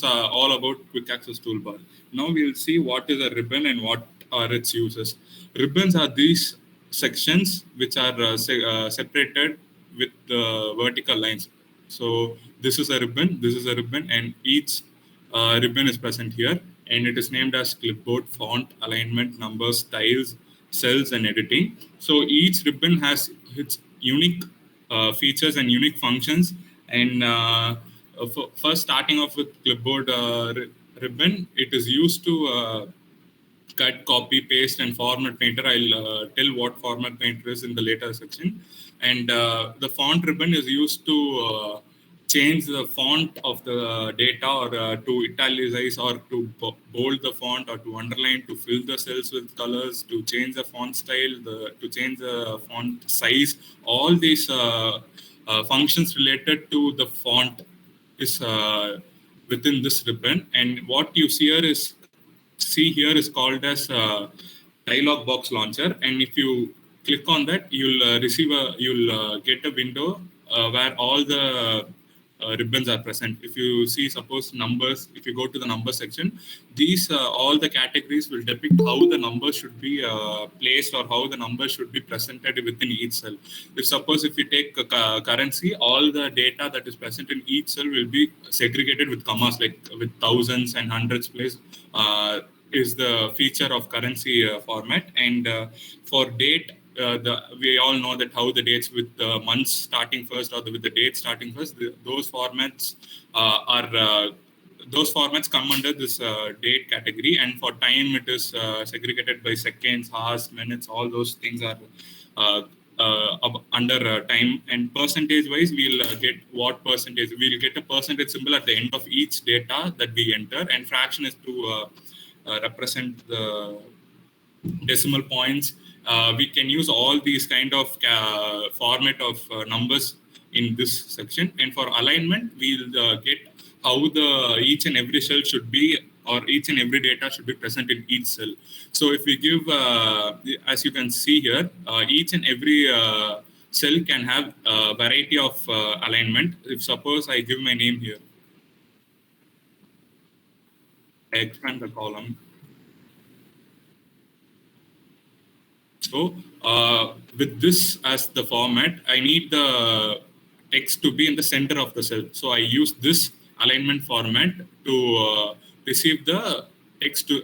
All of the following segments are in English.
all about quick access toolbar. Now we'll see what is a ribbon and what are its uses. Ribbons are these sections which are separated with vertical lines. So this is a ribbon, this is a ribbon, and each ribbon is present here, and it is named as clipboard, font, alignment, numbers, styles, cells, and editing. So each ribbon has its unique features and unique functions. And first, starting off with clipboard ribbon, it is used to cut, copy, paste, and format painter. I'll tell what format painter is in the later section. And the font ribbon is used to change the font of the data, or to italicize, or to bold the font, or to underline, to fill the cells with colors, to change the font style, to change the font size. All these functions related to the font is within this ribbon. And what you see here is called as dialog box launcher. And if you click on that, you'll get a window where all the ribbons are present. If you see, suppose numbers, if you go to the number section, these all the categories will depict how the numbers should be placed, or how the numbers should be presented within each cell. If you take currency, all the data that is present in each cell will be segregated with commas, like with thousands and hundreds placed. Is the feature of currency format. And for date, we all know that how the dates with the months starting first, or with the date starting first, those formats those formats come under this date category. And for time, it is segregated by seconds, hours, minutes. All those things are under time. And percentage wise, we'll get what percentage. We'll get a percentage symbol at the end of each data that we enter, and fraction is to represent the decimal points. We can use all these kind of format of numbers in this section. And for alignment, we'll get how the each and every cell should be, or each and every data should be present in each cell. So if we give, as you can see here, each and every cell can have a variety of alignment. If suppose I give my name here, I expand the column. So with this as the format, I need the text to be in the center of the cell. So I use this alignment format to receive the text to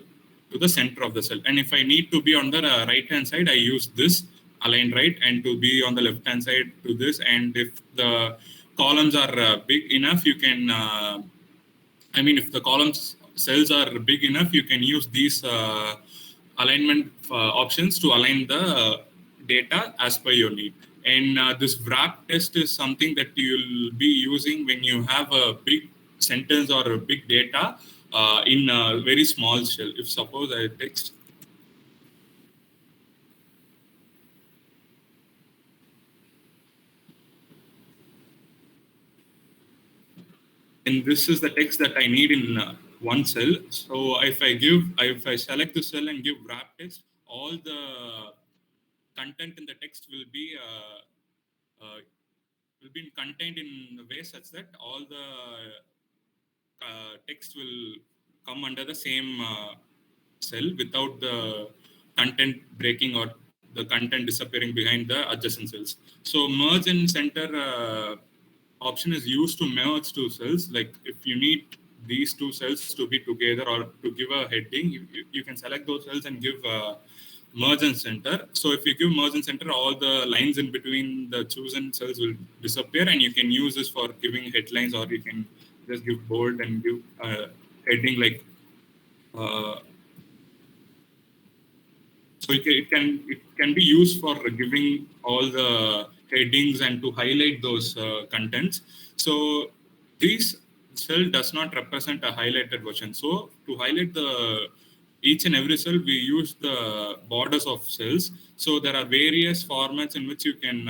the center of the cell. And if I need to be on the right hand side, I use this align right, and to be on the left hand side to this. And if the columns are big enough, you can if the columns cells are big enough, you can use these alignment options to align the data as per your need. And this wrap test is something that you'll be using when you have a big sentence or a big data in a very small shell. If suppose I text and this is the text that I need in one cell. So if I select the cell and give wrap text, all the content in the text will be contained in a way such that all the text will come under the same cell without the content breaking or the content disappearing behind the adjacent cells. So merge and center option is used to merge two cells. Like if you need these two cells to be together or to give a heading, you can select those cells and give merge and center. So if you give merge and center, all the lines in between the chosen cells will disappear, and you can use this for giving headlines, or you can just give bold and give heading like so it can be used for giving all the headings and to highlight those contents. So this cell does not represent a highlighted version. So to highlight each and every cell, we use the borders of cells. So there are various formats in which you can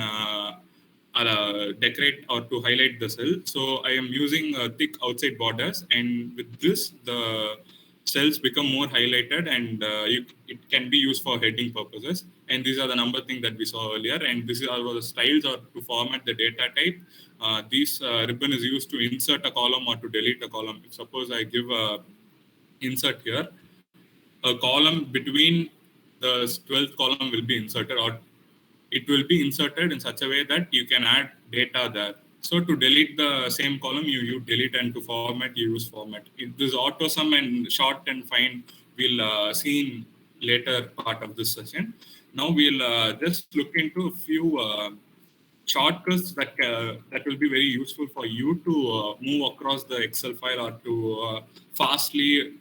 decorate or to highlight the cell. So I am using thick outside borders, and with this the cells become more highlighted, and it can be used for heading purposes. and these are the number thing that we saw earlier, and this is are the styles or to format the data type. This ribbon is used to insert a column or to delete a column. If suppose I give a insert here, a column between the 12th column will be inserted, or it will be inserted in such a way that you can add data there. So to delete the same column, you delete, and to format, you use format. This auto sum and short and find we'll see in later part of this session. Now we'll just look into a few shortcuts that will be very useful for you to move across the Excel file or to fastly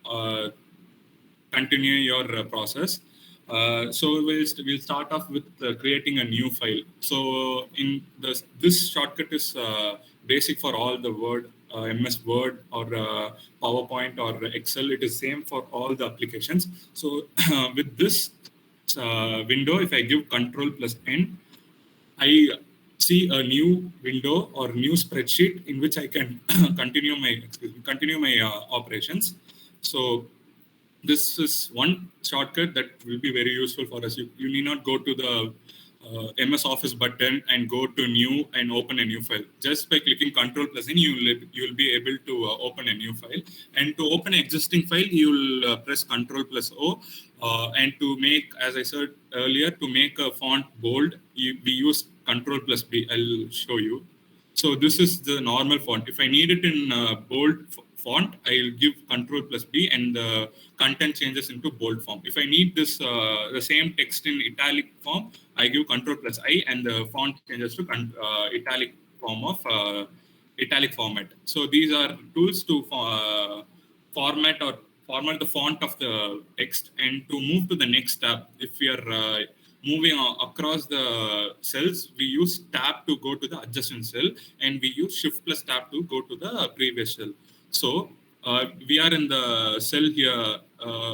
continue your process. So we'll start off with creating a new file. So in this shortcut is basic for all the Word, MS Word or PowerPoint or Excel. It is same for all the applications. So with this window, if I give Control plus N, I see a new window or new spreadsheet in which I can continue my operations. So this is one shortcut that will be very useful for us. You need not go to the MS Office button and go to new and open a new file. Just by clicking Control plus N, you'll be able to open a new file. And to open an existing file, you'll press Control plus O. And to make, as I said earlier, to make a font bold, we use Control plus B. I'll show you. So this is the normal font. If I need it in bold font, I'll give Control plus B and the content changes into bold form. If I need this the same text in italic form, I give Control plus I and the font changes to italic form of italic format. So these are tools to format the font of the text. And to move to the next tab, if we are moving across the cells, we use tab to go to the adjacent cell, and we use shift plus tab to go to the previous cell. So we are in the cell here.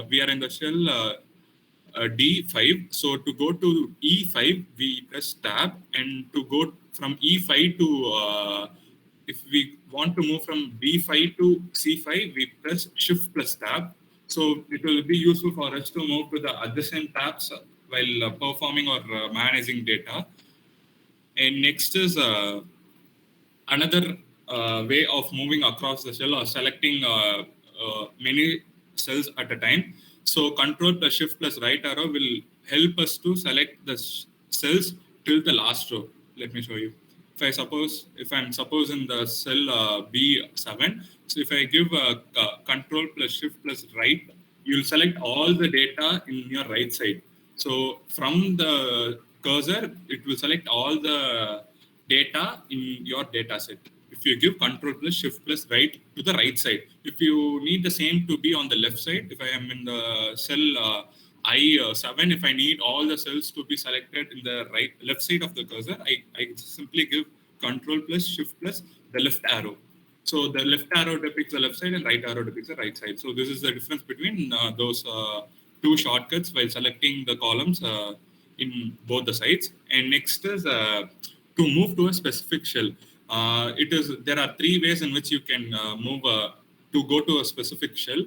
We are in the cell D5. So to go to E5, we press tab, and to go from E5 to if we want to move from B5 to C5, we press shift plus tab. So it will be useful for us to move to the adjacent tabs while performing or managing data. And next is another way of moving across the cell or selecting many cells at a time. So Control plus Shift plus right arrow will help us to select the cells till the last row. Let me show you. If I'm in the cell B7, so if I give Control plus Shift plus right, you'll select all the data in your right side. So from the cursor, it will select all the data in your data set. If you give Control plus Shift plus right to the right side, if you need the same to be on the left side, if I am in the cell I7, if I need all the cells to be selected in the left side of the cursor, I simply give Control plus Shift plus the left arrow. So the left arrow depicts the left side and right arrow depicts the right side. So this is the difference between those two shortcuts while selecting the columns in both the sides. And next is to move to a specific shell. There are three ways in which you can move to go to a specific shell.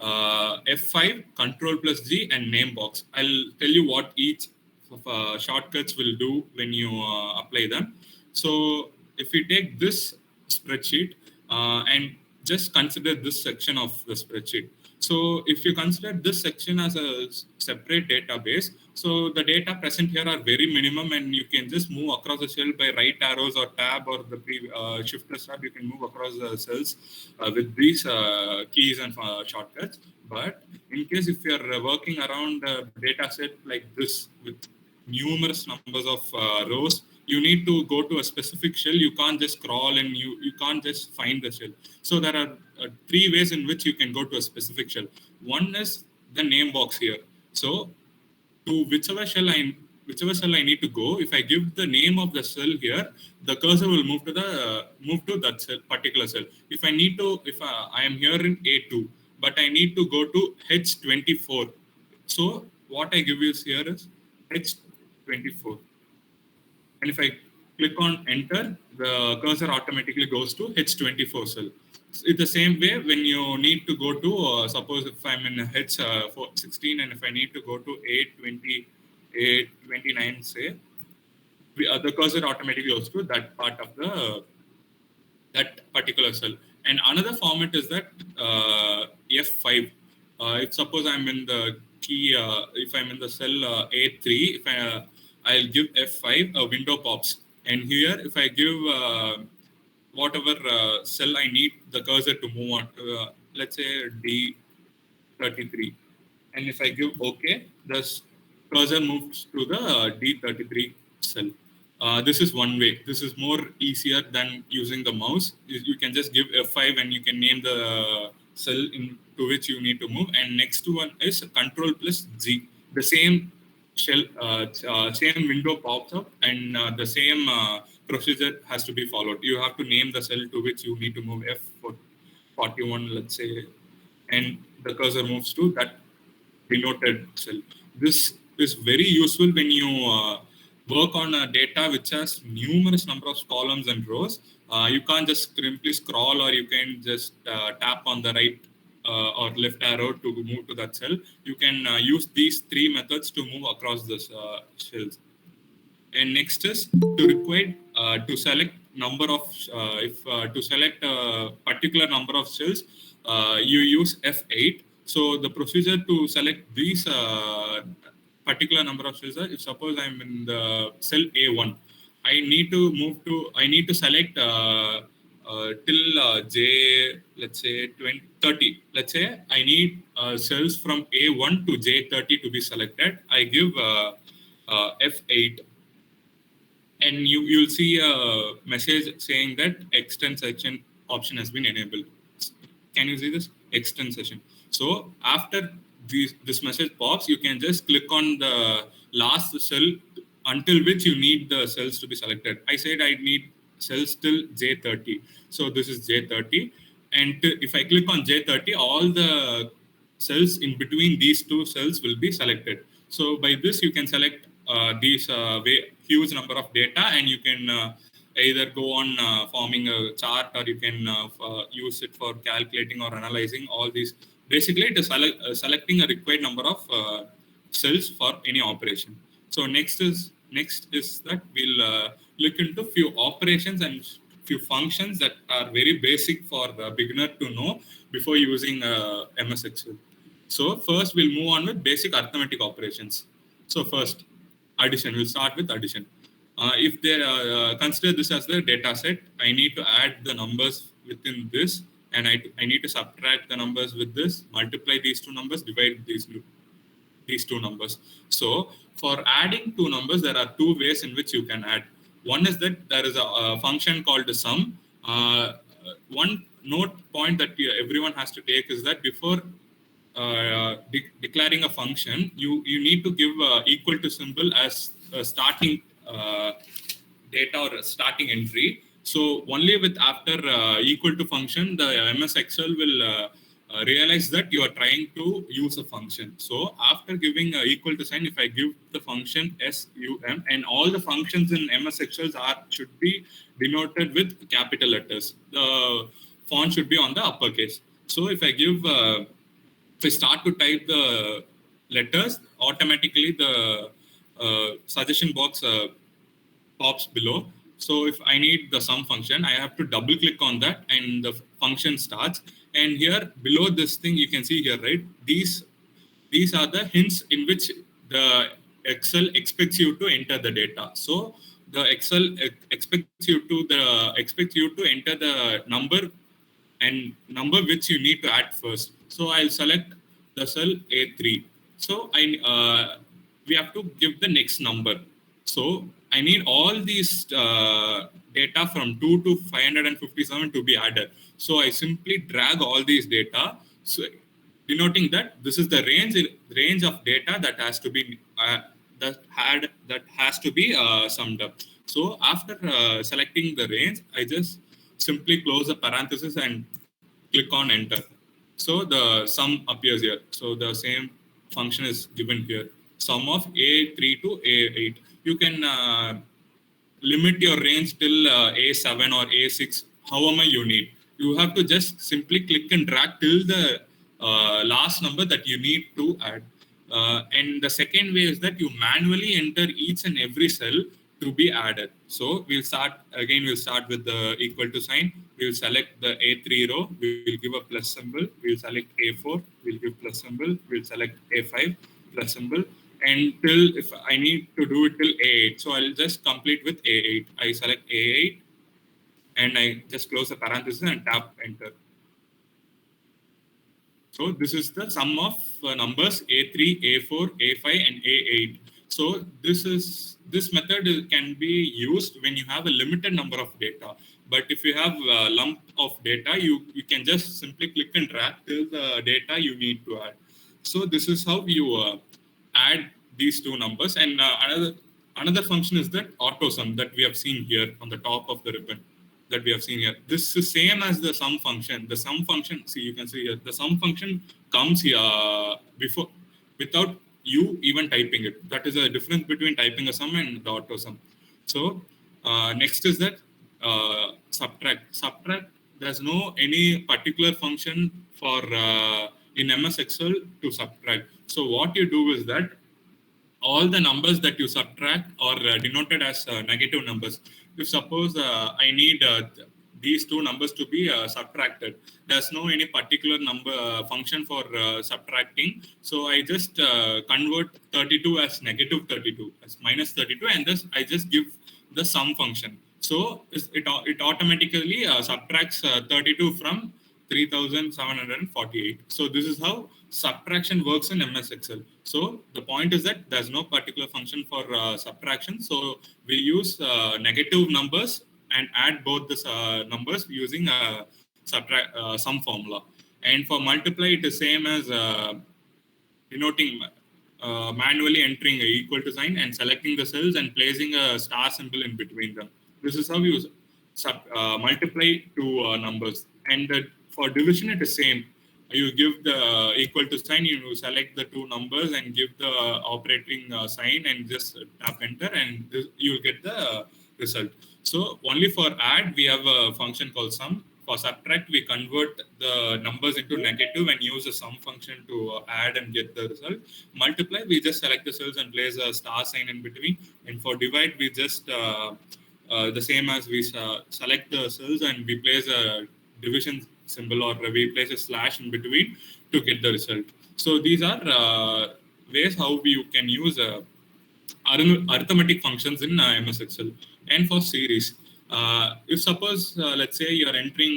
F5, Control plus G, and name box. I'll tell you what each of shortcuts will do when you apply them. So if we take this spreadsheet and just consider this section of the spreadsheet. So if you consider this section as a separate database, so the data present here are very minimum, and you can just move across the cell by right arrows or tab or the shift plus tab. You can move across the cells with these keys and shortcuts. But in case if you are working around a data set like this with numerous numbers of rows, you need to go to a specific shell. You can't just scroll and you can't just find the shell. So there are three ways in which you can go to a specific shell. One is the name box here. So to whichever cell I need to go, if I give the name of the cell here, the cursor will move to that cell, particular cell. If I am here in A2, but I need to go to H24. So what I give is here is H24. And if I click on enter, the cursor automatically goes to H24 cell. It's the same way when you need to go to, suppose if I'm in H16 and if I need to go to A29, say, the cursor automatically goes to that part of that particular cell. And another format is that F5. If suppose I'm in the key, if I'm in the cell A3, if I'll give F5, a window pops. And here, if I give whatever cell I need the cursor to move on, let's say D33. And if I give OK, the cursor moves to the D33 cell. This is one way. This is more easier than using the mouse. You can just give F5 and you can name the cell into which you need to move. And next one is Control plus G. The same same window pops up, and the same procedure has to be followed. You have to name the cell to which you need to move F41, let's say, and the cursor moves to that denoted cell. This is very useful when you work on a data which has numerous number of columns and rows. You can't just simply scroll, or you can just tap on the right or left arrow to move to that cell. You can use these three methods to move across the cells. And next is to require to select number of to select a particular number of cells, you use F8. So the procedure to select these particular number of cells, if suppose I'm in the cell A1, I need to select till J, let's say 30. Let's say I need cells from A1 to J30 to be selected. I give F8. And you'll see a message saying that extend section option has been enabled. Can you see this? Extend session. So after this message pops, you can just click on the last cell until which you need the cells to be selected. I said I need cells till J30. So this is J30. And if I click on J30, all the cells in between these two cells will be selected. So by this, you can select these huge number of data, and you can either go on forming a chart, or you can use it for calculating or analyzing all these. Basically, it is selecting a required number of cells for any operation. So next is that we'll look into few operations and few functions that are very basic for the beginner to know before using MS Excel. So first we'll move on with basic arithmetic operations. So first, addition. We'll start with addition. If they consider this as the data set, I need to add the numbers within this, and I need to subtract the numbers with this, multiply these two numbers, divide these two numbers. So for adding two numbers, there are two ways in which you can add. One is that there is a function called the sum. One note point that everyone has to take is that before declaring a function, you need to give equal to symbol as starting data or starting entry. So only with after equal to function, the MS Excel will realize that you are trying to use a function. So after giving equal to sign, if I give the function SUM, and all the functions in MS Excel should be denoted with capital letters. The font should be on the uppercase. So if I give if I start to type the letters, automatically the suggestion box pops below. So if I need the sum function, I have to double click on that, and the function starts. And here below this thing, you can see here, right? These are the hints in which the Excel expects you to enter the data. So the Excel expects you to enter the number which you need to add first. So I'll select the cell A3. So we have to give the next number. So I need all these data from 2 to 557 to be added. So I simply drag all these data, so denoting that this is the range of data that has to be summed up. So after selecting the range, I just simply close the parenthesis and click on enter. So the sum appears here. So the same function is given here. Sum of A3 to A8. You can limit your range till A7 or A6, however you need. You have to just simply click and drag till the last number that you need to add. And the second way is that you manually enter each and every cell to be added. So we'll start with the equal to sign. We'll select the A3 row. We'll give a plus symbol. We'll select A4. We'll give plus symbol. We'll select A5 plus symbol. And till if I need to do it till A8, so I'll just complete with A8. I select A8 and I just close the parenthesis and tap enter. So this is the sum of numbers A3, A4, A5, and A8. So this method can be used when you have a limited number of data. But if you have a lump of data, you can just simply click and drag till the data you need to add. So this is how you add these two numbers. And another function is that auto sum that we have seen here on the top of the ribbon that we have seen here. This is same as the sum function. The sum function, see, you can see here, the sum function comes here before without you even typing it. That is a difference between typing a sum and the auto sum. So next is that subtract. Subtract, there's no any particular function for in MS Excel to subtract. So what you do is that all the numbers that you subtract are denoted as negative numbers. If suppose I need these two numbers to be subtracted, there's no any particular number function for subtracting. So I just convert 32 as negative 32, as minus 32, and thus I just give the sum function. So it automatically subtracts 32 from 3748. So this is how subtraction works in MS Excel. So the point is that there's no particular function for subtraction. So we use negative numbers and add both the numbers using a sum formula. And for multiply, it is same as denoting manually entering a equal to sign and selecting the cells and placing a star symbol in between them. This is how you multiply two numbers. And for division, it is same. You give the equal to sign, you select the two numbers and give the operating sign and just tap enter, and you will get the result. So only for add, we have a function called sum. For subtract, we convert the numbers into negative and use a sum function to add and get the result. Multiply, we just select the cells and place a star sign in between. And for divide, we just the same as we select the cells and we place a division symbol or we place a slash in between to get the result. So these are ways how you can use arithmetic functions in MS Excel. And for series, if suppose let's say you are entering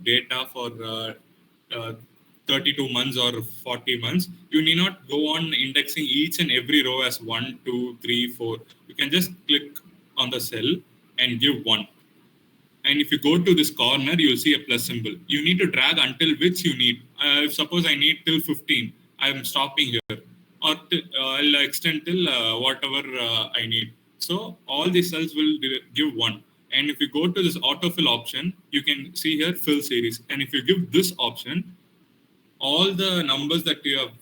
data for 32 months or 40 months, you need not go on indexing each and every row as 1, 2, 3, 4. You can just click on the cell and give 1. And if you go to this corner, you'll see a plus symbol. You need to drag until which you need. If suppose I need till 15, I'm stopping here. Or I'll extend till whatever I need. So all these cells will give 1. And if you go to this autofill option, you can see here fill series. And if you give this option, all the numbers that you have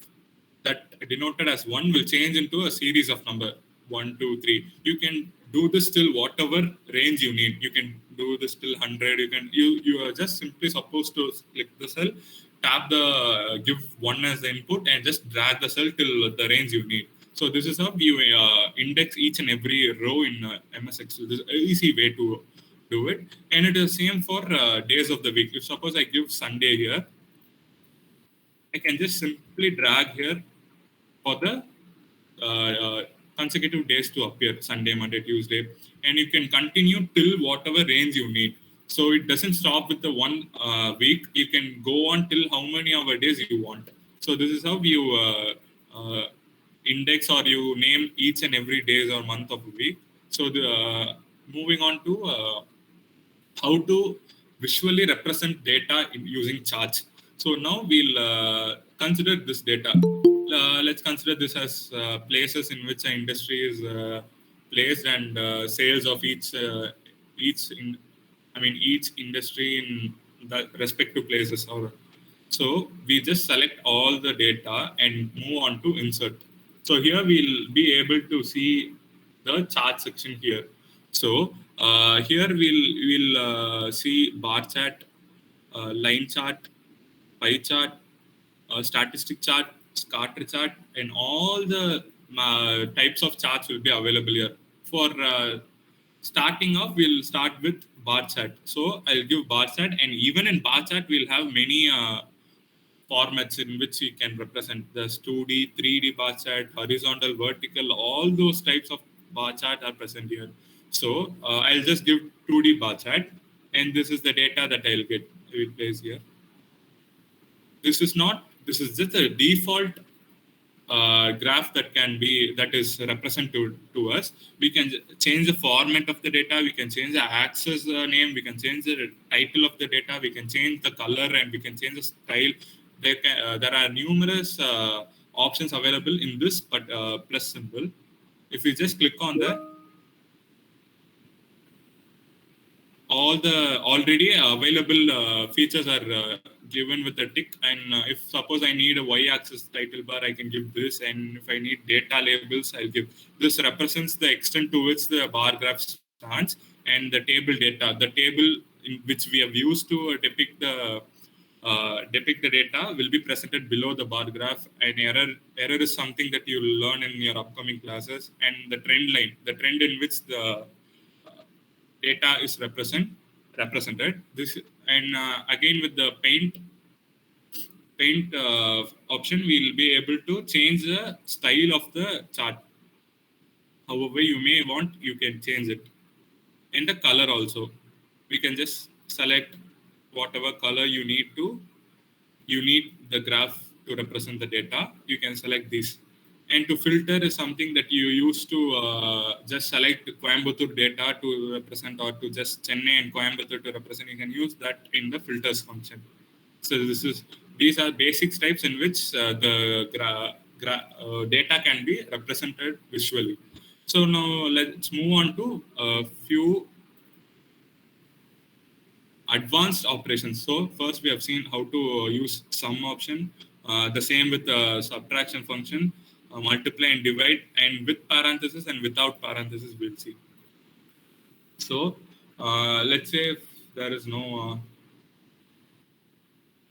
that denoted as 1 will change into a series of number 1, 2, 3. You can do this till whatever range you need. You can do this till 100. You are just simply supposed to click the cell, tap the give 1 as the input, and just drag the cell till the range you need. So this is how you index each and every row in MS Excel. This is an easy way to do it, and it is same for days of the week. If suppose I give Sunday here, I can just simply drag here for the consecutive days to appear, Sunday, Monday, Tuesday, and you can continue till whatever range you need. So it doesn't stop with the one week. You can go on till how many hour days you want. So this is how you index or you name each and every days or month of a week. So moving on to how to visually represent data using charts. So now we'll consider this data. Let's consider this as places in which an industry is placed and sales of each industry in the respective places. So we just select all the data and move on to insert. So here we'll be able to see the chart section here. So here we'll see bar chart, line chart, pie chart, statistic chart, scatter chart, and all the types of charts will be available here. For starting off, we'll start with bar chart. So I'll give bar chart, and even in bar chart, we'll have many formats in which we can represent. There's 2D, 3D bar chart, horizontal, vertical, all those types of bar chart are present here. So I'll just give 2D bar chart, and this is the data that I will place here. This is just a default graph that is represented to us. We can change the format of the data, we can change the axis name, we can change the title of the data, we can change the color, and we can change the style. There are numerous options available in this plus symbol. If you just click on the all the already available features are given with a tick, and if suppose I need a y-axis title bar, I can give this, and if I need data labels, I'll give this. Represents the extent to which the bar graph stands, and the table data, the table in which we have used to depict the data will be presented below the bar graph. And error is something that you will learn in your upcoming classes, and the trend line, the trend in which the data is represented. This, and again with the paint option, we will be able to change the style of the chart. However you may want, you can change it. And the color also, we can just select whatever color you need the graph to represent the data. You can select this. And to filter is something that you use to just select Coimbatore data to represent, or to just Chennai and Coimbatore to represent. You can use that in the filters function. So these are basic types in which the data can be represented visually. So now let's move on to a few advanced operations. So first we have seen how to use sum option, the same with the subtraction function, multiply and divide, and with parenthesis and without parenthesis we'll see. So let's say if there is no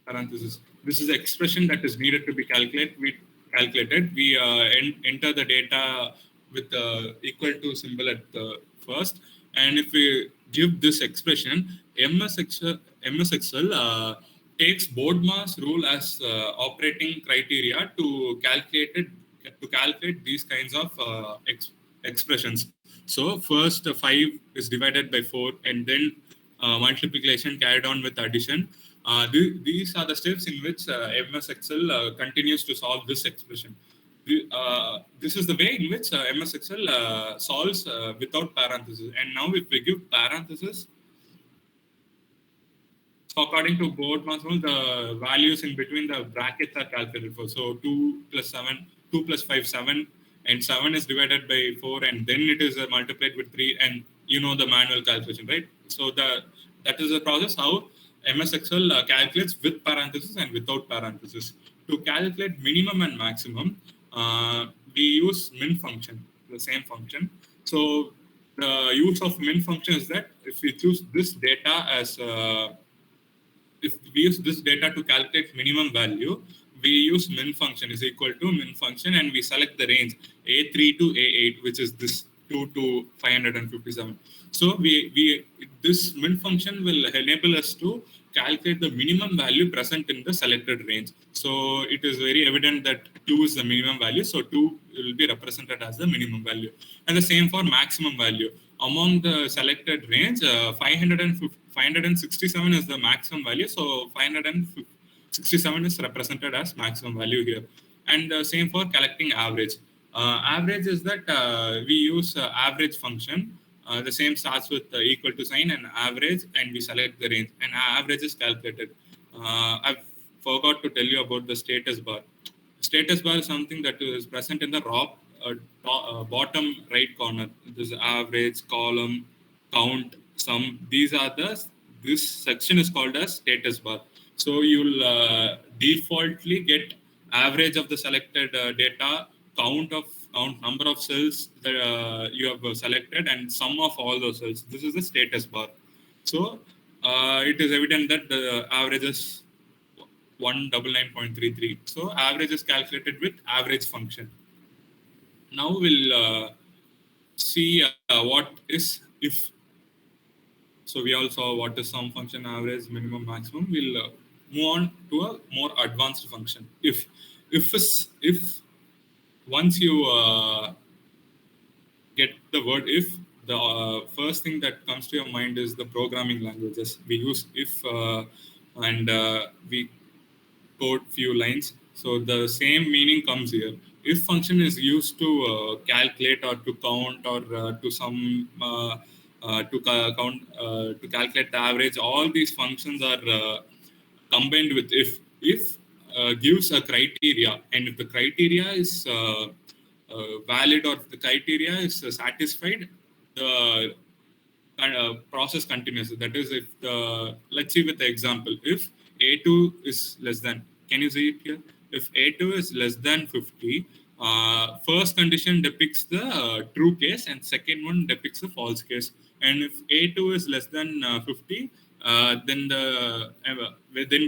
parenthesis, this is the expression that is needed to be calculated. We enter the data with equal to symbol at the first, and if we give this expression, MS Excel takes BODMAS rule as operating criteria to calculate these kinds of expressions. So first 5 is divided by 4, and then multiplication carried on with addition. These are the steps in which MS Excel continues to solve this expression. This is the way in which MS Excel solves without parentheses. And now if we give parentheses, so according to BODMAS rule, the values in between the brackets are calculated for. So 2 plus 5, 7, and 7 is divided by 4, and then it is multiplied with 3, and you know the manual calculation, right? So that is the process how MS Excel calculates with parentheses and without parentheses. To calculate minimum and maximum, we use min function, the same function. So the use of min function is that if we choose this data as if we use this data to calculate minimum value, we use min function is equal to min function, and we select the range A3 to A8, which is this 2 to 557. So this min function will enable us to calculate the minimum value present in the selected range. So it is very evident that 2 is the minimum value. So 2 will be represented as the minimum value. And the same for maximum value. Among the selected range, 567 is the maximum value. So 567 is represented as maximum value here. And same for collecting average. Average is that we use average function. The same starts with equal to sign and average, and we select the range, and average is calculated. I forgot to tell you about the status bar. Status bar is something that is present in the bottom right corner. This average, column, count, sum. This section is called as status bar. So you'll defaultly get average of the selected data, count number of cells that you have selected, and sum of all those cells. This is the status bar. So it is evident that the averages 199.33. So average is calculated with average function. Now we'll see what is if. So we all saw what is sum function, average, minimum, maximum. We'll move on to a more advanced function. If once you get the word if, the first thing that comes to your mind is the programming languages. We use if and we code few lines. So the same meaning comes here. If function is used to calculate or to count or to some count to calculate the average. All these functions are combined with if. If gives a criteria, and if the criteria is valid or if the criteria is satisfied, the process continues. That is, if the let's see with the example. If A2 is less than, can you see it here? If A2 is less than 50, first condition depicts the true case, and second one depicts the false case. And if A2 is less than 50, then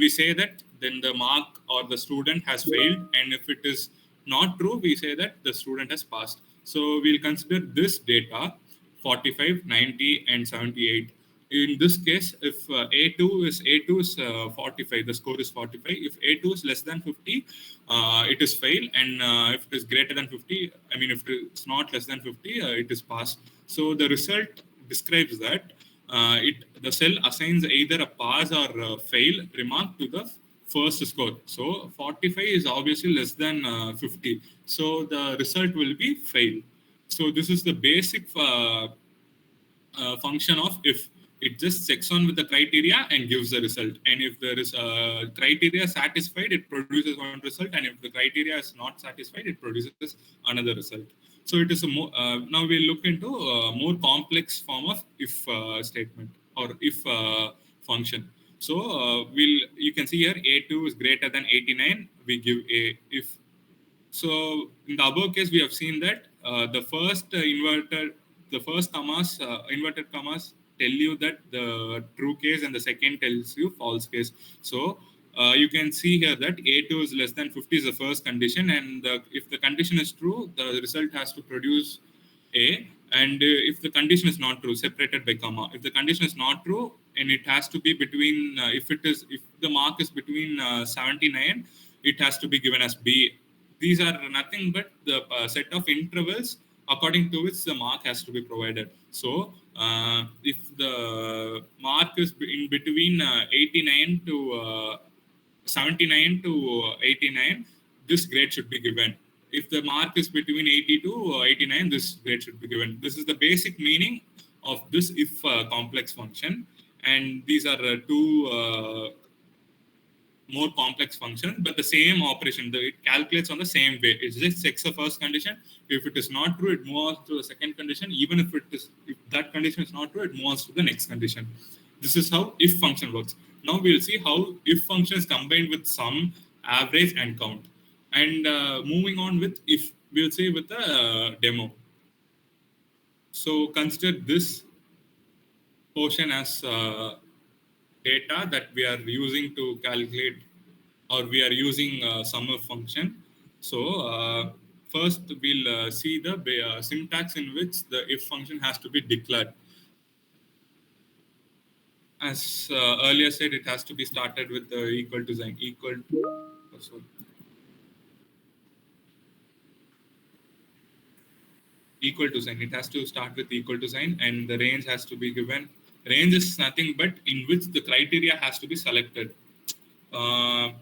we say that then the mark or the student has failed, and if it is not true, we say that the student has passed. So we'll consider this data 45, 90, and 78. In this case, if A2 is 45, the score is 45. If A2 is less than 50, it is fail, and if it is greater than 50, I mean, if it's not less than 50, it is passed. So the result describes that the cell assigns either a pass or a fail remark to the first score. So 45 is obviously less than 50. So the result will be fail. So this is the basic function of if. It just checks on with the criteria and gives the result. And if there is a criteria satisfied, it produces one result. And if the criteria is not satisfied, it produces another result. So it is a more, now we'll look into a more complex form of if statement or if function. So you can see here A2 is greater than 89. We give a if. So in the above case, we have seen that the first inverted commas tell you that the true case, and the second tells you false case. So you can see here that A2 is less than 50 is the first condition, and if the condition is true, the result has to produce A. And if the condition is not true, separated by comma. If the condition is not true, and it has to be between, if the mark is between 79, it has to be given as B. These are nothing but the set of intervals according to which the mark has to be provided. So if the mark is in between 89 to 79 to 89, this grade should be given. If the mark is between 80 to 89, this grade should be given. This is the basic meaning of this if complex function. And these are two more complex function, but the same operation. It calculates on the same way. It just checks the first condition. If it is not true, it moves on to the second condition. Even if that condition is not true, it moves on to the next condition. This is how if function works. Now we'll see how if function is combined with sum, average, and count. And moving on with if, we'll see with the demo. So consider this portion as data that we are using to calculate, or we are using sum of function. So first we'll see the syntax in which the if function has to be declared. As earlier said, it has to be started with the equal to sign. Equal to sign. It has to start with equal to sign, and the range has to be given. Range is nothing but in which the criteria has to be selected. In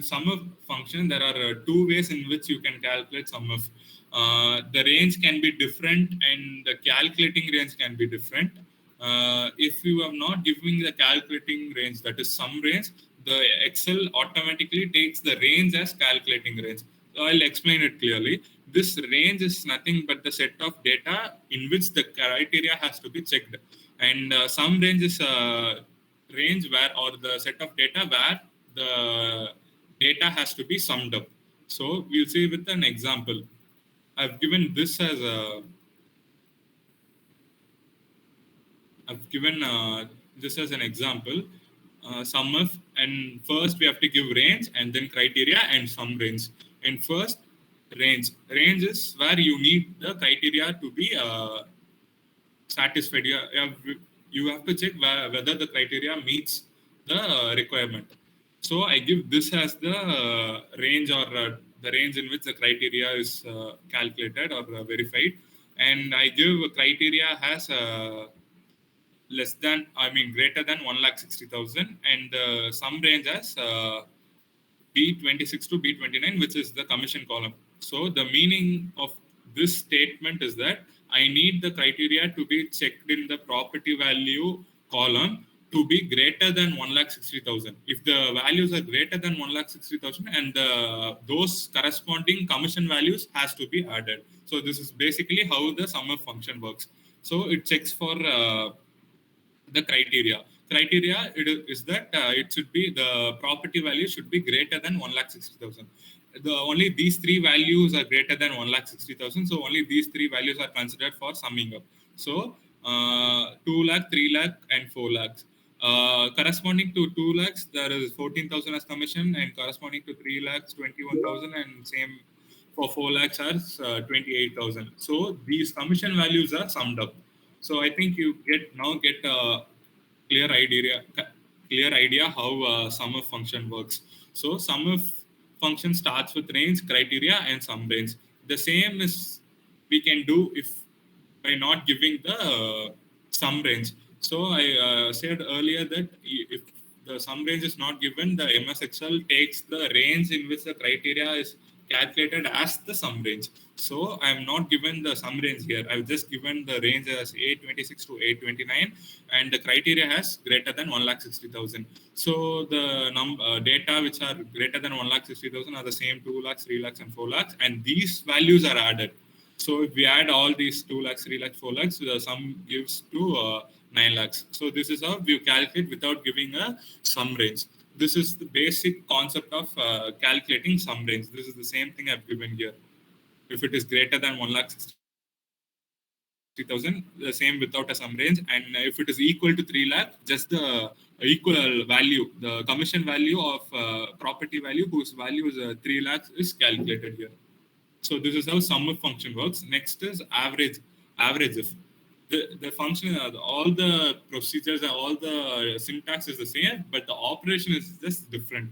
sum of function, there are two ways in which you can calculate sum of. The range can be different, and the calculating range can be different. If you are not giving the calculating range, that is sum range, the Excel automatically takes the range as calculating range. So I'll explain it clearly. This range is nothing but the set of data in which the criteria has to be checked. And sum range is range where, or the set of data where the data has to be summed up. So we'll see with an example. I've given this as this as an example. SUMIF, and first we have to give range and then criteria and some range. And first, range is where you need the criteria to be satisfied. You have to check whether the criteria meets the requirement. So I give this as the range, or the range in which the criteria is calculated or verified, and I give criteria has less than, I mean greater than 1,60,000, and some range as B26 to B29, which is the commission column. So the meaning of this statement is that I need the criteria to be checked in the property value column to be greater than 1,60,000. If the values are greater than 1,60,000, and those corresponding commission values has to be added. So this is basically how the SUMIF function works. So it checks for the criteria. Criteria is that it should be, the property value should be greater than 1,60,000. Only these three values are greater than 1,60,000. So only these three values are considered for summing up. So 2 lakh, 3 lakh, and 4 lakhs. Corresponding to 2 lakhs, there is 14,000 as commission, and corresponding to 3 lakhs, 21,000, and same for 4 lakhs as 28,000. So these commission values are summed up. So I think you get a clear idea how SUMIF function works. So SUMIF function starts with range, criteria, and sum range. The same is we can do if by not giving the sum range. So I said earlier that if the sum range is not given, the MS Excel takes the range in which the criteria is calculated as the sum range. So I am not given the sum range here. I've just given the range as 826 to 829, and the criteria has greater than 1,60,000. So the data which are greater than 1,60,000 are the same 2 lakhs, 3 lakhs, and 4 lakhs, and these values are added. So if we add all these 2 lakhs, 3 lakhs, 4 lakhs, the sum gives to 9 lakhs. So this is how we calculate without giving a sum range. This is the basic concept of calculating sum range. This is the same thing I've given here. If it is greater than 1,60,000, the same without a sum range. And if it is equal to 3 lakh, just the equal value, the commission value of property value, whose value is 3 lakhs, is calculated here. So this is how SUMIF function works. Next is average if. The function, all the procedures, all the syntax is the same, but the operation is just different.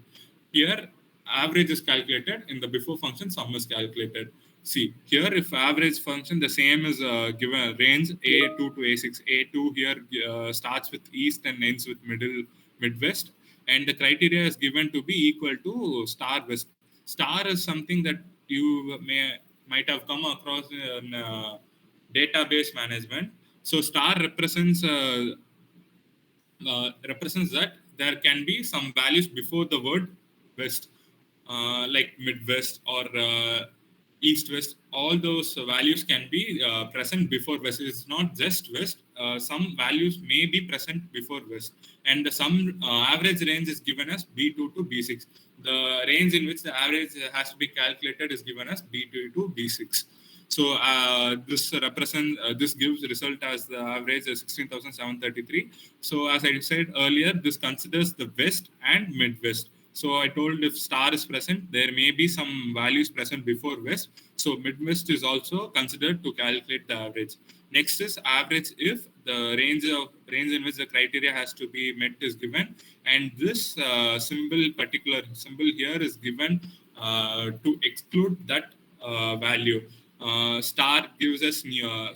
Here, average is calculated. In the before function, sum is calculated. See, here if average function, the same is given a range A2 to A6. A2 here starts with east and ends with midwest. And the criteria is given to be equal to star west. Star is something that you might have come across in database management. So star represents that there can be some values before the word west, like midwest or east-west. All those values can be present before west. It's not just west. Some values may be present before west. And the sum average range is given as B2 to B6. The range in which the average has to be calculated is given as B2 to B6. So this gives result as the average is 16,733. So as I said earlier, this considers the west and midwest. So I told if star is present, there may be some values present before west. So midwest is also considered to calculate the average. Next is average if the range in which the criteria has to be met is given, and this particular symbol here is given to exclude that value. Star gives us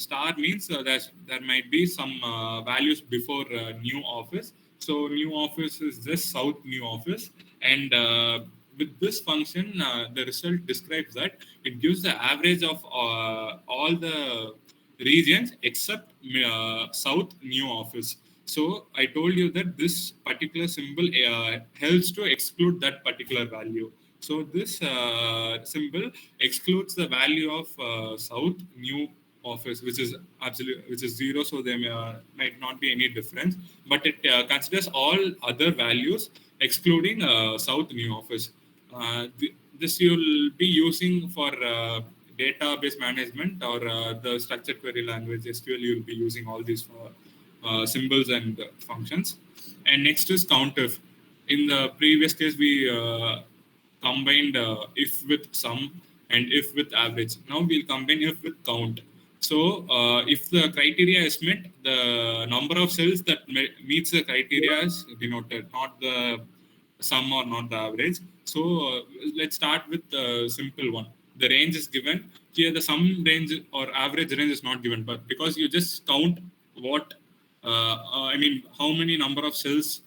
star means that there might be some values before new office. So new office is just south new office, and with this function, the result describes that it gives the average of all the regions except south new office. So I told you that this particular symbol helps to exclude that particular value. So this symbol excludes the value of south new office, which is zero. So there might not be any difference, but it considers all other values excluding south new office. This you'll be using for database management or the structured query language SQL. You'll be using all these symbols and functions. And next is countif. In the previous case, we combined if with sum and if with average. Now we'll combine if with count. So if the criteria is met, the number of cells that meets the criteria is denoted, not the sum or not the average. So let's start with the simple one. The range is given. Here the sum range or average range is not given, but because you just count what how many number of cells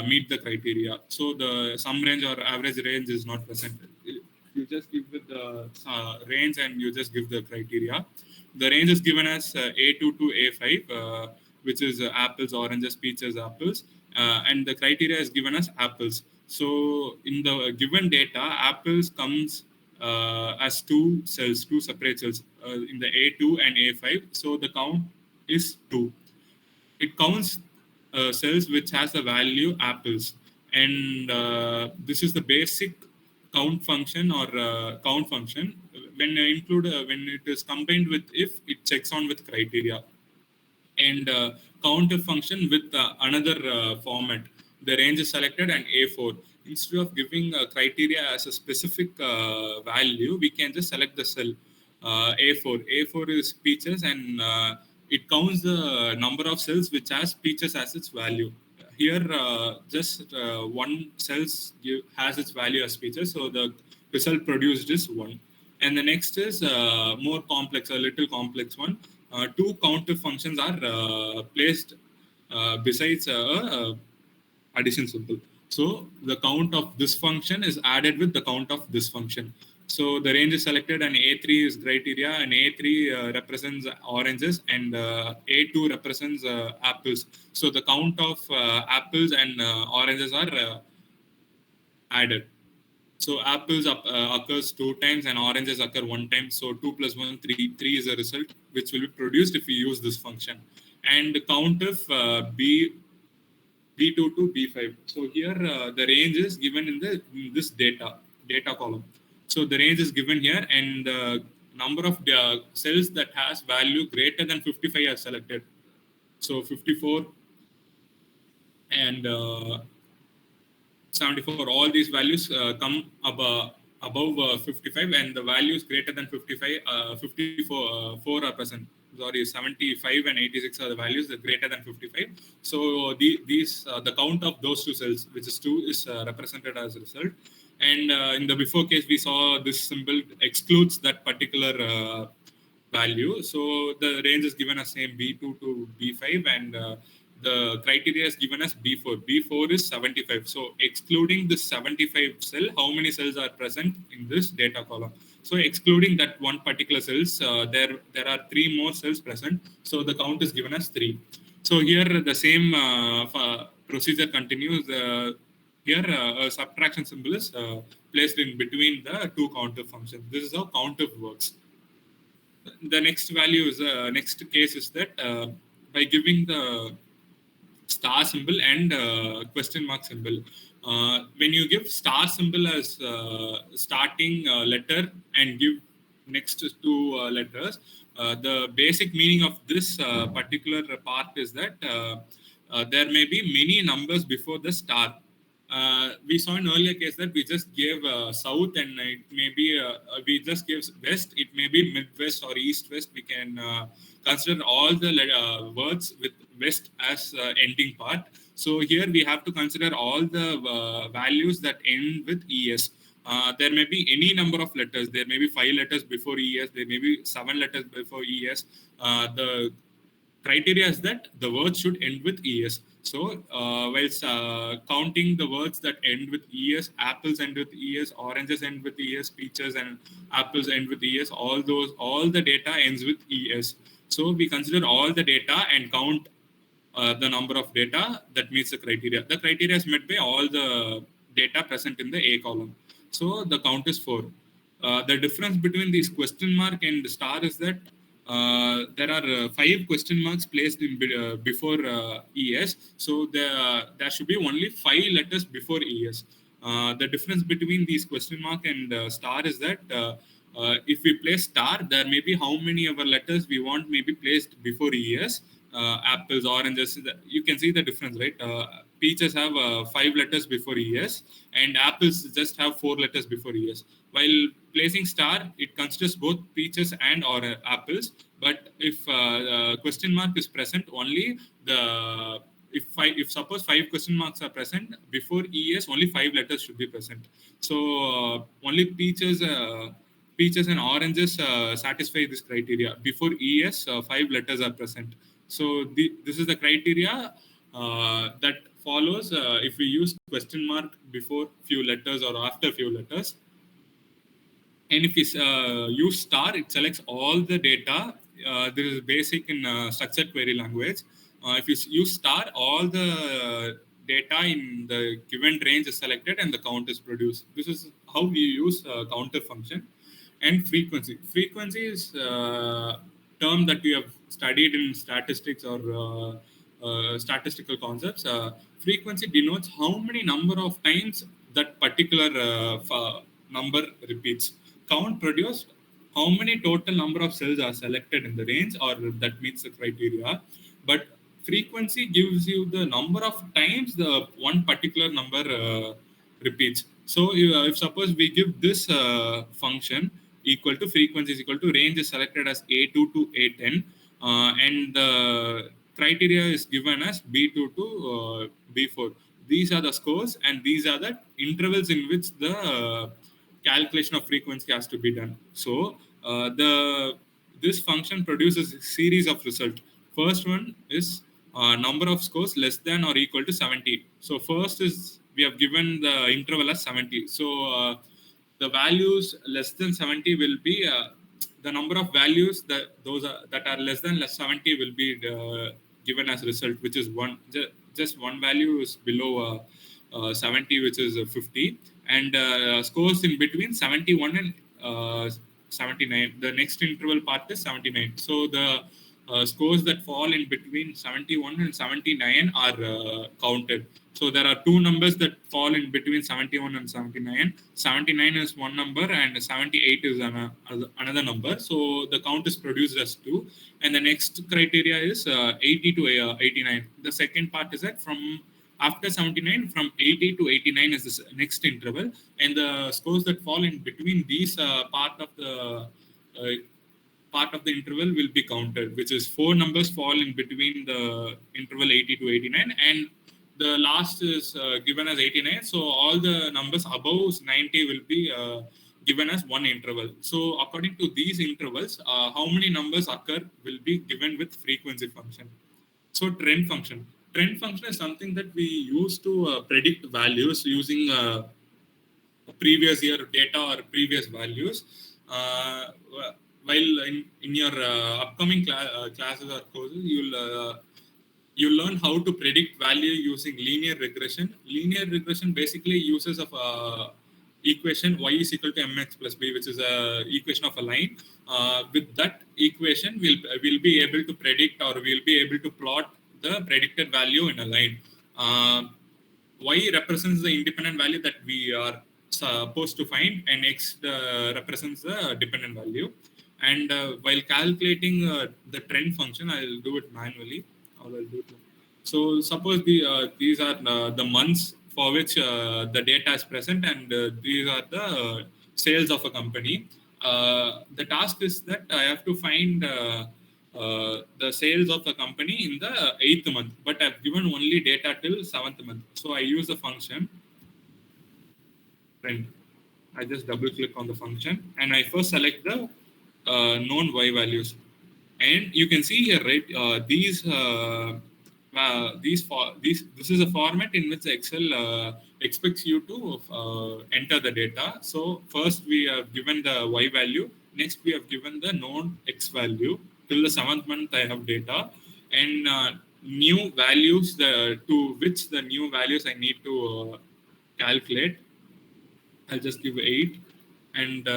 meet the criteria. So the sum range or average range is not present. You just give the range and you just give the criteria. The range is given as A2 to A5, which is apples, oranges, peaches, apples, and the criteria is given as apples. So in the given data, apples comes as two cells, two separate cells in the A2 and A5. So the count is 2. It counts cells which has the value apples, and this is the basic count function or count function. When it is combined with if, it checks on with criteria, and counter function with another format. The range is selected and A4. Instead of giving criteria as a specific value, we can just select the cell A4. A4 is peaches, and it counts the number of cells which has peaches as its value. Here, just one cells has its value as peaches, so the result produced is 1. And the next is more complex, a little complex one. Two counter functions are placed besides addition symbol. So the count of this function is added with the count of this function. So the range is selected, and A3 is criteria, and A3 represents oranges, and A2 represents apples. So the count of apples and oranges are added. So apples occurs 2 times and oranges occur 1 time. So 2 plus 1, 3. 3 is a result which will be produced if we use this function. And the count of B2 to B5. So here the range is given in this data column. So the range is given here, and the number of cells that has value greater than 55 are selected. So 54 and 74, all these values come above 55, and the values greater than 55, 54 4 are present. Sorry, 75 and 86 are the values that greater than 55. So the count of those two cells, which is 2, is represented as a result. And in the before case, we saw this symbol excludes that particular value. So the range is given as same B2 to B5, and the criteria is given as B4. B4 is 75. So excluding this 75 cell, how many cells are present in this data column? So excluding that one particular cells, there are 3 more cells present. So the count is given as 3. So here the same procedure continues. Here a subtraction symbol is placed in between the two counter functions. This is how counter works. The next value is next case is that by giving the star symbol and question mark symbol. When you give star symbol as starting letter and give next two letters, the basic meaning of this particular part is that there may be many numbers before the star. We saw in earlier case that we just gave south, and it may be we just gave west. It may be midwest or east-west. We can consider all the words with west as ending part. So here we have to consider all the values that end with es. There may be any number of letters. There may be 5 letters before es. There may be 7 letters before es. The criteria is that the word should end with es. So whilst counting the words that end with es, apples end with es, oranges end with es, peaches and apples end with es, all the data ends with es. So we consider all the data and count the number of data that meets the criteria. The criteria is met by all the data present in the A column. So the count is 4. The difference between these question mark and star is that there are 5 question marks placed in before ES. So there should be only 5 letters before ES. The difference between these question mark and star is that if we place star, there may be how many of our letters we want may be placed before ES. Apples, oranges, you can see the difference, right? peaches have 5 letters before ES, and apples just have 4 letters before ES. While placing star, it considers both peaches and or apples. But if question mark is present, only the if suppose 5 question marks are present before ES, only 5 letters should be present. So only peaches and oranges satisfy this criteria. Before ES, 5 letters are present. So this is the criteria that follows if we use question mark before few letters or after few letters. And if we use star, it selects all the data. This is basic in structured query language. If you use star, all the data in the given range is selected and the count is produced. This is how we use counter function. And frequency. Frequency is a term that we have studied in statistics or statistical concepts. Frequency denotes how many number of times that particular number repeats. Count produced how many total number of cells are selected in the range or that meets the criteria. But frequency gives you the number of times the one particular number repeats. So if suppose we give this function equal to frequency is equal to range is selected as A2 to A10, and the criteria is given as B2 to B4. These are the scores and these are the intervals in which the calculation of frequency has to be done. So this function produces a series of results. First one is number of scores less than or equal to 70. So first is we have given the interval as 70. So the values less than 70 will be the number of values that are less than 70 will be given as result, which is one. Just one value is below 70, which is 50, and scores in between 71 and 79. The next interval part is 79. So the scores that fall in between 71 and 79 are counted. So there are two numbers that fall in between 71 and 79. 79 is one number and 78 is another number. So the count is produced as 2. And the next criteria is 80 to 89. The second part is that from after 79, from 80 to 89 is the next interval. And the scores that fall in between these part of the interval will be counted, which is 4 numbers fall in between the interval 80 to 89, and the last is given as 89. So all the numbers above 90 will be given as one interval. So according to these intervals, how many numbers occur will be given with frequency function. So trend function. Trend function is something that we use to predict values using previous year data or previous values. While in your upcoming classes or courses, you'll learn how to predict value using linear regression. Linear regression basically uses of equation y is equal to mx plus b, which is a equation of a line. With that equation, we'll be able to predict or we'll be able to plot the predicted value in a line. Y represents the independent value that we are supposed to find, and x represents the dependent value. And while calculating the trend function, I'll do it manually. I'll do it. So suppose these are the months for which the data is present, and these are the sales of a company. The task is that I have to find the sales of the company in the 8th month, but I've given only data till 7th month. So I use the function trend. I just double click on the function and I first select the known y values. And you can see here, right? This is a format in which Excel expects you to enter the data. So first we have given the y value. Next we have given the known x value. Till the 7th month I have data, and new values to which the new values I need to calculate. I'll just give 8 and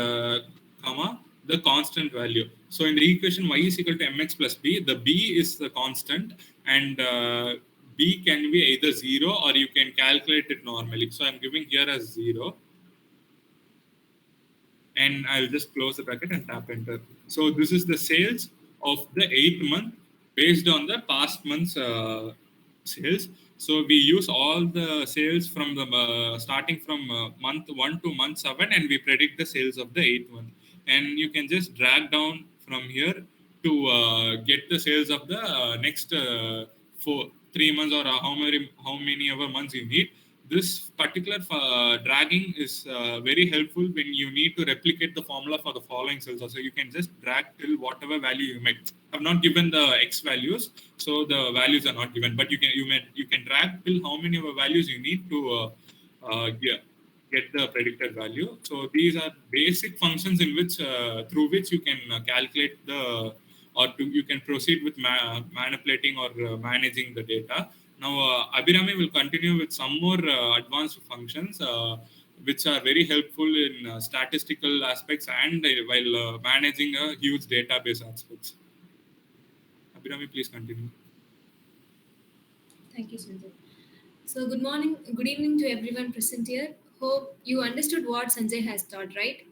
comma the constant value. So in the equation y is equal to mx plus b, the b is the constant, and b can be either 0 or you can calculate it normally. So I'm giving here as 0. And I'll just close the bracket and tap enter. So this is the sales of the 8th month based on the past month's sales. So we use all the sales from the starting from month 1 to month 7, and we predict the sales of the 8th month. And you can just drag down from here to get the sales of the next 3 months, or how many ever months you need. This particular dragging is very helpful when you need to replicate the formula for the following cells. Also, you can just drag till whatever value you make. I've not given the x values, so the values are not given. But you can drag till how many of values you need to get the predicted value. So these are basic functions in which through which you can calculate the, or you can proceed with manipulating or managing the data. Now, Abirami will continue with some more advanced functions, which are very helpful in statistical aspects and while managing a huge database aspects. Abirami, please continue. Thank you, Sanjay. So, good morning, good evening to everyone present here. Hope you understood what Sanjay has taught, right?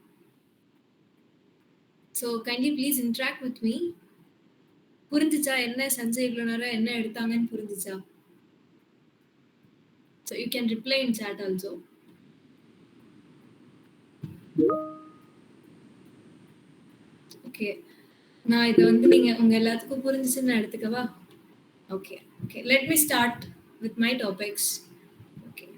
So, kindly please interact with me. புரிஞ்சிச்சா என்ன சஞ்சய் இவ்வளோ நேரம் என்ன எடுத்தாங்கன்னு புரிஞ்சிச்சா? So you can reply in chat also. Okay. நான் இதை வந்து நீங்க உங்க எல்லாத்துக்கும் புரிஞ்சிச்சுன்னு எடுத்துக்கவா? Okay. Let me start with my topics. Okay.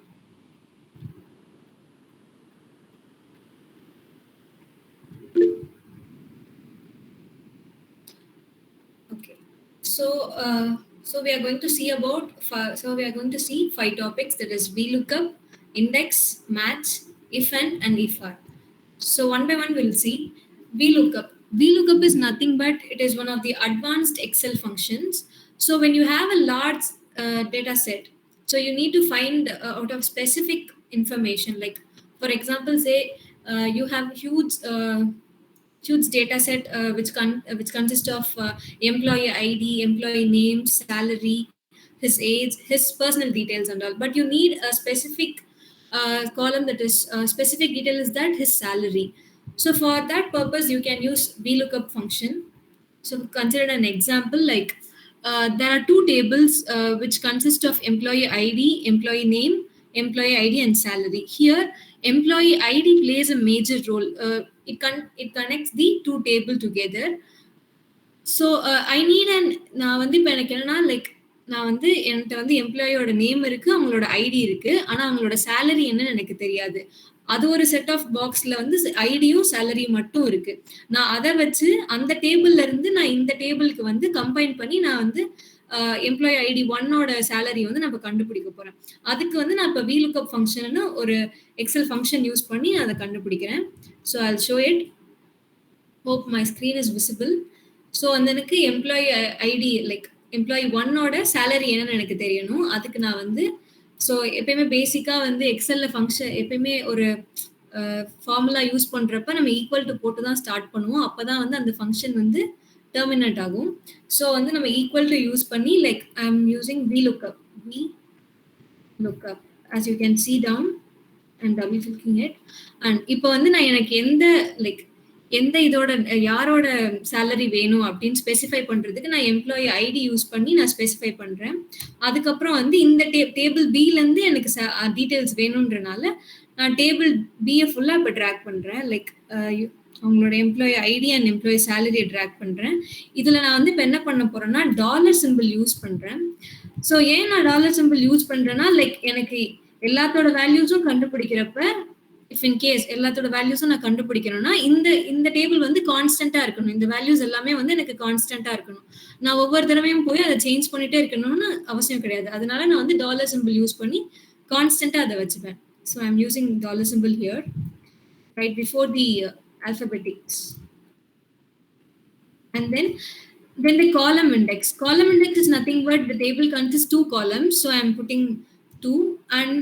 So we are going to see five topics, that is VLOOKUP, index, match, if and if are. So one by one we'll see. VLOOKUP. VLOOKUP is nothing but it is one of the advanced Excel functions. So when you have a large data set, so you need to find out of specific information. Like for example, say you have huge data set which consists of employee ID, employee name, salary, his age, his personal details and all. But you need a specific column, that is specific detail is that his salary. So for that purpose, you can use VLOOKUP function. So consider an example like there are two tables which consist of employee ID, employee name, employee ID and salary. Here, employee ID plays a major role. It connects the two table together. So I need நான் வந்து இப்போ எனக்கு என்னன்னா like நான் வந்து என்கிட்ட வந்து எம்ப்ளாயோட name இருக்கு, அவங்களோட ஐடி இருக்கு, ஆனா அவங்களோட சேலரி என்னன்னு எனக்கு தெரியாது. அது ஒரு செட் ஆஃப் பாக்ஸ்ல வந்து ஐடியும் சேலரியும் மட்டும் இருக்கு. நான் அதை வச்சு அந்த டேபிள்ல இருந்து நான் இந்த டேபிளுக்கு வந்து கம்பைன் பண்ணி நான் வந்து எம்ப்ளாயி ஐடி 1ஓட சேலரி வந்து நான் இப்போ கண்டுபிடிக்க போறேன். அதுக்கு வந்து நான் இப்போ VLOOKUP ஃபங்க்ஷன் ஒரு எக்ஸல் ஃபங்க்ஷன் யூஸ் பண்ணி அதை கண்டுபிடிக்கிறேன். So I'll show it. Hope my screen is visible. So அந்த எனக்கு எம்ப்ளாயி ஐடி லைக் எம்ப்ளாயி 1ஓட சேலரி என்னன்னு எனக்கு தெரியணும். அதுக்கு நான் வந்து ஸோ எப்பயுமே பேசிக்காக வந்து எக்ஸலில் ஃபங்க்ஷன் எப்பயுமே ஒரு ஃபார்முலா யூஸ் பண்ணுறப்ப நம்ம ஈக்குவல் டு போட்டு தான் ஸ்டார்ட் பண்ணுவோம். அப்போ தான் வந்து அந்த ஃபங்க்ஷன் வந்து டெர்மினேட் ஆகும். ஸோ வந்து நம்ம ஈக்குவல் டு யூஸ் பண்ணி like I am using VLOOKUP. as you can see down and double clicking it. And இப்போ வந்து நான் எனக்கு எந்த இதோட யாரோட சேலரி வேணும் அப்படின்னு ஸ்பெசிஃபை பண்றதுக்கு நான் எம்ப்ளாயி ஐடி யூஸ் பண்ணி நான் ஸ்பெசிஃபை பண்றேன். அதுக்கப்புறம் வந்து இந்த டேபிள் பிலேருந்து எனக்கு டீட்டெயில்ஸ் வேணும்ன்றனால நான் டேபிள் பியை ஃபுல்லாக இப்போ ட்ராக் பண்றேன். லைக் அவங்களோட எம்ப்ளாயி ஐடி அண்ட் எம்ப்ளாயி சேலரியை ட்ராக் பண்றேன். இதுல நான் வந்து இப்போ என்ன பண்ண போறேன்னா டாலர் சிம்பிள் யூஸ் பண்றேன். ஸோ ஏன் நான் டாலர் சிம்பிள் யூஸ் பண்றேன்னா லைக் எனக்கு எல்லாத்தோட வேல்யூஸும் கண்டுபிடிக்கிறப்ப if in case எல்லாத்தோட வேல்யூஸும் நான் கண்டுபிடிக்கணும்னா இந்த டேபிள் வந்து கான்ஸ்டன்டா இருக்கணும். இந்த வேல்யூஸ் எல்லாமே வந்து எனக்கு கான்ஸ்டன்டா இருக்கணும். நான் ஒவ்வொரு தடவையும் போய் அதை சேஞ்ச் பண்ணிட்டே இருக்கணும்னு அவசியம் கிடையாது. அதனால நான் வந்து டாலர் சிம்பிள் யூஸ் பண்ணி கான்ஸ்டன்டா அதை வச்சுப்பேன். So I M using dollar simple here right before the alphabetics. And then the column index. Column index is nothing but the table consists two columns. So I am putting 2 and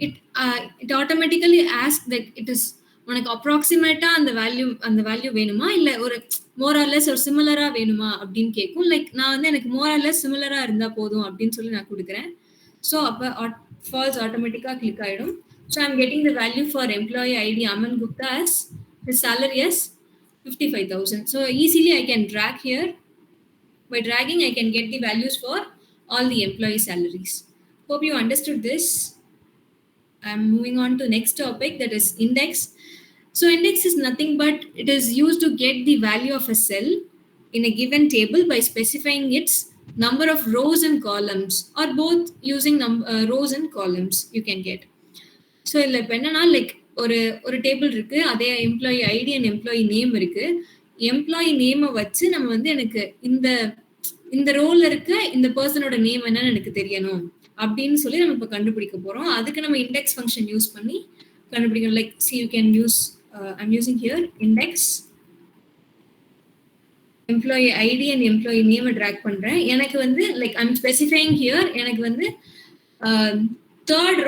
it automatically asks that it is உனக்கு அப்ராக்சிமேட்டா அந்த value வேணுமா இல்ல ஒரு more or less ஒரு சிமிலரா வேணுமா அப்படின்னு கேட்கும். Like நான் வந்து எனக்கு மோர் ஆர் லெஸ் சிமிலரா இருந்தா போதும் அப்படின்னு சொல்லி நான் கொடுக்குறேன். ஸோ அப்போ ஃபால்ஸ் ஆட்டோமேட்டிக்கா கிளிக் ஆயிடும். So I am getting the value for employee ID Aman Gupta as his salary as 55,000. So easily I can drag here. By dragging I can get the values for all the employee salaries. Hope you understood this. I'm moving on to next topic, that is index. So index is nothing but it is used to get the value of a cell in a given table by specifying its number of rows and columns, or both using rows and columns you can get. So இதில் இப்போ என்னன்னா like ஒரு table இருக்கு, அதே employee ID and employee name இருக்கு. Employee நேமை வச்சு நம்ம வந்து எனக்கு இந்த இந்த ரோல்ல இருக்க இந்த பர்சனோட நேம் என்னன்னு எனக்கு தெரியணும் அப்படின்னு சொல்லி நம்ம இப்போ கண்டுபிடிக்க போறோம். அதுக்கு நம்ம இண்டெக்ஸ் ஃபங்க்ஷன் யூஸ் பண்ணி கண்டுபிடிக்கணும். Like see you can use I'm using here index employee ID and employee நேமை ட்ராக் பண்றேன். எனக்கு வந்து லைக் ஐம் ஸ்பெசிஃபைங் ஹியர் எனக்கு வந்து தேர்ட்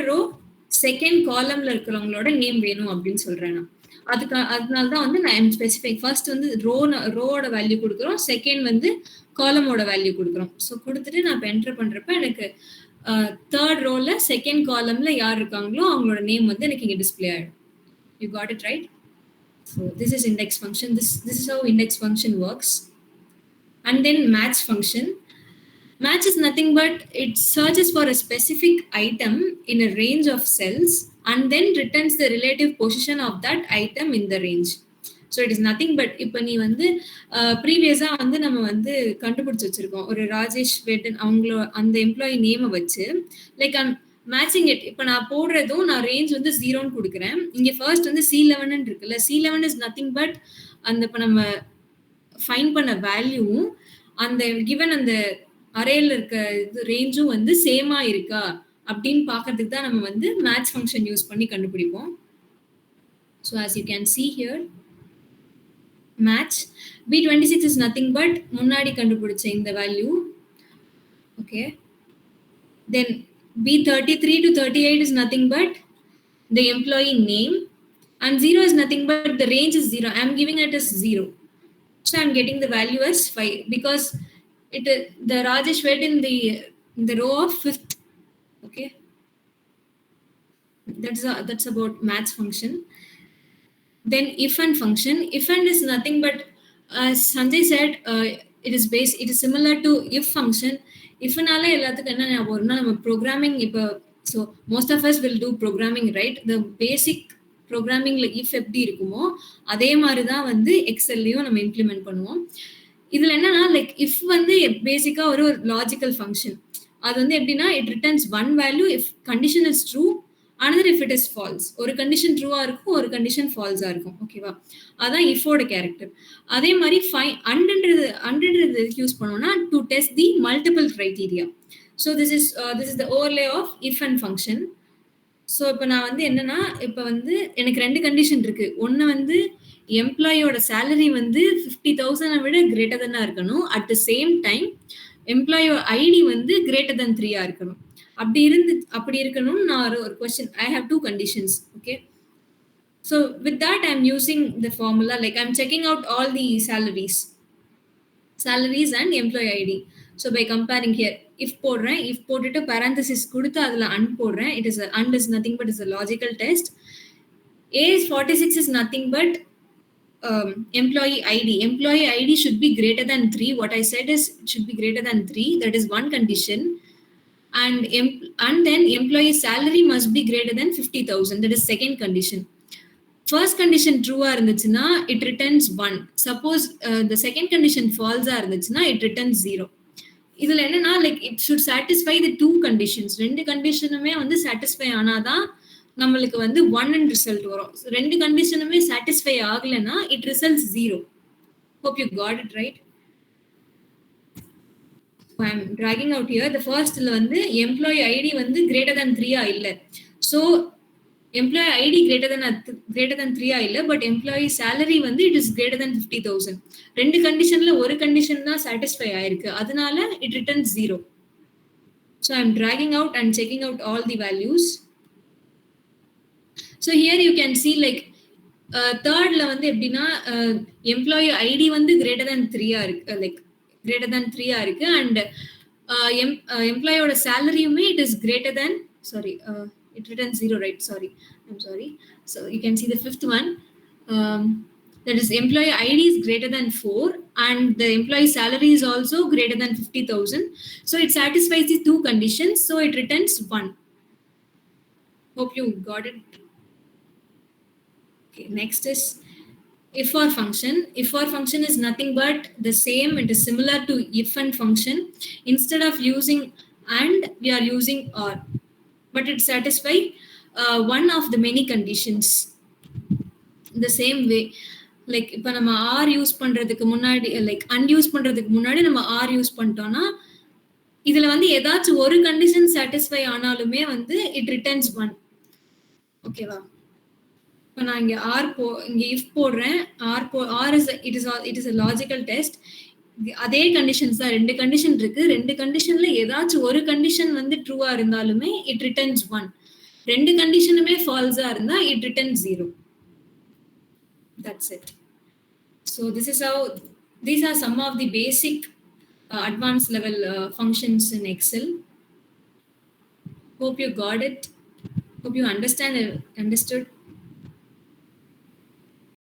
ரோ செகண்ட் காலம்ல இருக்கிறவங்களோட நேம் வேணும் அப்படின்னு சொல்றேன் நான். அதனால தான் வந்து நான் ஸ்பெசிஃபை ஃபர்ஸ்ட் வந்து ரோவோட வேல்யூ கொடுக்குறோம், செகண்ட் வந்து காலமோட வேல்யூ கொடுக்குறோம். ஸோ கொடுத்துட்டு நான் இப்போ என்டர் பண்றப்ப எனக்கு தேர்ட் ரோல செகண்ட் காலம்ல யார் இருக்காங்களோ அவங்களோட நேம் வந்து எனக்கு இங்கே டிஸ்பிளே ஆயிடும். You got it right? So this is index function. This is how index function works. And then match function. Match is nothing but it searches for a specific item in a range of cells and then returns the relative position of that item in the range. So it is nothing but இப்போ நீ வந்து ப்ரீவியஸாக வந்து நம்ம வந்து கண்டுபிடிச்சி வச்சிருக்கோம் ஒரு ராஜேஷ் வேட்டன் அவங்களோட அந்த எம்ப்ளாயி நேமை வச்சு லைக் மேட்சிங் இட். இப்போ நான் போடுறதும் நான் ரேஞ்ச் வந்து 0ன்னு கொடுக்குறேன். இங்கே ஃபர்ஸ்ட் வந்து C11 இருக்குல்ல, C11 இஸ் நத்திங் பட் அந்த இப்போ நம்ம ஃபைண்ட் பண்ண வேல்யூவும் அந்த கிவன் அந்த அரேல இருக்க இது ரேஞ்சும் வந்து சேமா இருக்கா அப்படின்னு பார்க்கறதுக்கு தான் நம்ம வந்து மேட்ச் ஃபங்க்ஷன் யூஸ் பண்ணி கண்டுபிடிப்போம். So as you can see here match B26 is nothing but முன்னாடி கண்டுபிடிச்ச இந்த value. Okay, then B33 to 38 is nothing but the employee name, and 0 is nothing but the range is 0. I am giving it as 0. So I am getting the value as 5 because the Rajesh went in the row of 5th. Okay, that's about match function. Then if and function. If and is nothing but Sanjay said it is similar to if function. Ifனால எல்லாத்துக்கும் என்ன ஞாபகம் வரும்னா நம்ம programming இப்போ so most of us will do programming right. The basic ப்ரோக்ராமிங்ல if எப்படி இருக்குமோ அதே மாதிரி தான் வந்து எக்ஸல்லையும் நம்ம இம்ப்ளிமெண்ட் பண்ணுவோம். இதுல என்னன்னா லைக் இஃப் வந்து பேசிக்கா ஒரு லாஜிக்கல் ஃபங்க்ஷன். அது வந்து எப்படின்னா it returns one value if condition is true, another if it is false. ஒரு கண்டிஷன் ட்ரூவா இருக்கும், ஒரு கண்டிஷன் ஃபால்ஸா இருக்கும். ஓகேவா? அதான் இஃபோட கேரக்டர். அதே மாதிரி அண்ட்ன்றது யூஸ் பண்ணோம்னா to test the multiple criteria. So this is the overlay of if and function. So இப்போ நான் வந்து என்னன்னா இப்போ வந்து எனக்கு 2 கண்டிஷன் இருக்கு. ஒன்று வந்து எம்ப்ளாயோட சேலரி வந்து 50,000 விட கிரேட்டர் தானா இருக்கணும். அட் த சேம் டைம் எம்ப்ளாயோட ஐடி வந்து கிரேட்டர் தென் 3 இருக்கணும். அப்படி இருக்கணும். நான் ஒரு question I have 2 conditions. Okay, so with that I'm using the formula like I'm checking out all the salaries and employee ID. So by comparing here if போடுறேன், if போட்டுட்டு parenthesis கொடுத்து அதுல and போடுறேன், and is nothing but is a logical test. Age 46 is nothing but employee ID should be greater than 3. What I said is it should be greater than 3. That is one condition. And then employee salary must be greater than 50,000. That is second condition. First condition true இருந்துச்சுன்னா it returns 1. Suppose the second condition false இருந்துச்சுன்னா it returns 0. இதுல என்னன்னா like it should satisfy the 2 conditions. 2 கண்டிஷனுமே வந்து satisfy ஆனாதான் நம்மளுக்கு வந்து 1 and result வரும். 2 கண்டிஷனுமே satisfy ஆகலைன்னா it results 0. Hope you got it right. I'm dragging out here. The first வந்து employee ID வந்து greater than 3 இல்ல. So employee ID greater than 3 இல்ல, but employee salary வந்து it is greater than 50,000. 2 கண்டிஷன்ல ஒரு condition தான் satisfy ஆயிருக்கு. அதனால it returns 0. So I'm dragging out and checking out all the values. So here you can see like thirdல வந்து எப்படின்னா employee ID வந்து greater than 3 இருக்கு, like greater than 3 இருக்கு. and எம்ப்ளாயோட சேலரியுமே it is greater than it returns 0, right? I'm sorry. So you can see the fifth one. that is employee ID is greater than 4 and the employee salary is also greater than 50,000. So it satisfies the two conditions. So it returns 1. Hope you got it. Okay, next is if or function. If or function is nothing but the same. It is similar to if and function. Instead of using and, we are using or. But it satisfies one of the many conditions. The same way, like இப்போ நம்ம R use பண்ணுறதுக்கு முன்னாடி like அன்யூஸ் பண்ணுறதுக்கு முன்னாடி நம்ம R use பண்ணிட்டோம்னா இதில் வந்து ஏதாச்சும் ஒரு கண்டிஷன் சாட்டிஸ்ஃபை ஆனாலுமே வந்து இட் ரிட்டர்ன்ஸ் 1. ஓகேவா? இப்போ நான் இங்கே இங்கே இஃப் போடுறேன். R it is a logical test. அதே கண்டிஷன்ஸ் தான், 2 கண்டிஷன் இருக்கு. 2 கண்டிஷன்ல ஏதாச்சும் ஒரு கண்டிஷன் வந்து ட்ரூவா இருந்தாலுமே இட் ரிட்டர்ன்ஸ் 1. 2 கண்டிஷனுமே ஃபால்ஸா இருந்தா it returns 0. That's it. So this is how, these are some of the basic advanced level functions in Excel. Hope you got it. Hope you understood.